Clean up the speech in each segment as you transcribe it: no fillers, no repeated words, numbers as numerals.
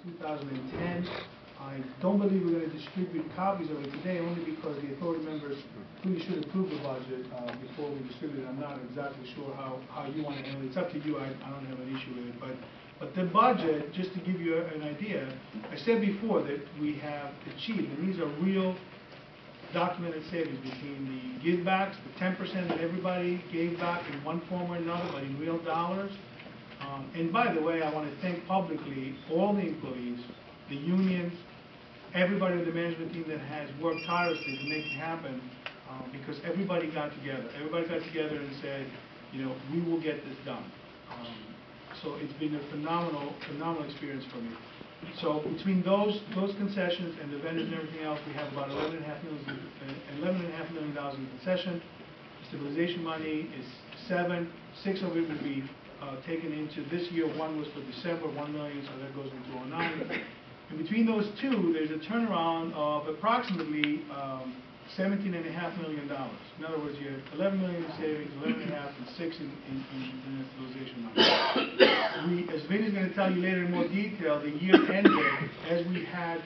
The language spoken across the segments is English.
2010. I don't believe we're going to distribute copies of it today, only because the authority members really should approve the budget before we distribute it. I'm not exactly sure how you want to handle it. It's up to you. I don't have an issue with it. But the budget, just to give you an idea, I said before that we have achieved, and these are real documented savings between the give backs, the 10% that everybody gave back in one form or another, but in real dollars. And by the way, I want to thank publicly all the employees, the unions, everybody in the management team that has worked tirelessly to make it happen, because everybody got together. Everybody got together and said, you know, we will get this done. So it's been a phenomenal experience for me. So between those concessions and the vendors and everything else, we have about $11.5 million in concession. Stabilization money is $7 million. $6 million of it will be taken into this year. $1 million was for December, $1 million, so that goes into 2009. And between those two, there's a turnaround of approximately $17.5 million. In other words, you have $11 million in savings, 11.5 and 6 in stabilization money. As Vin is going to tell you later in more detail, the year ended as we had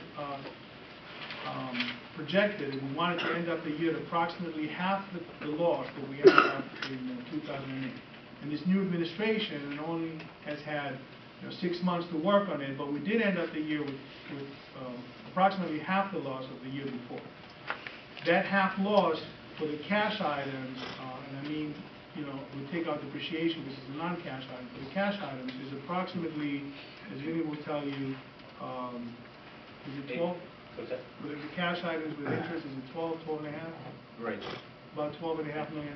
projected, and we wanted to end up the year at approximately half the loss that we ended up in 2008. And this new administration only has had 6 months to work on it, but we did end up the year with approximately half the loss of the year before. That half loss for the cash items, and I mean, we take out depreciation, which is a non-cash item. For the cash items is approximately, as Vinny will tell you, is it 12? What's that? For the cash items with interest, is it 12, 12.5? Right. About $12.5 million.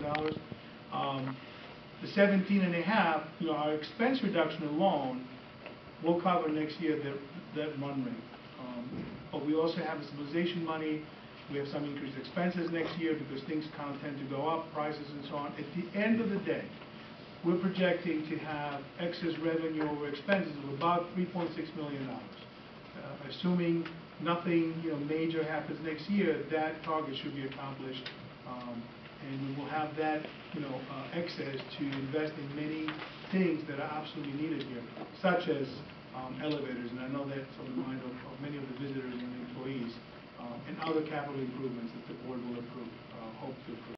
The 17.5, our expense reduction alone will cover next year that run rate. But we also have the stabilization money. We have some increased expenses next year because things kind of tend to go up, prices and so on. At the end of the day, we're projecting to have excess revenue over expenses of about $3.6 million. Assuming nothing major happens next year, that target should be accomplished. And we will have that excess to invest in many things that are absolutely needed here, such as elevators, and I know that's on the mind of many of the visitors and the employees, and other capital improvements that the board will approve, hope to approve.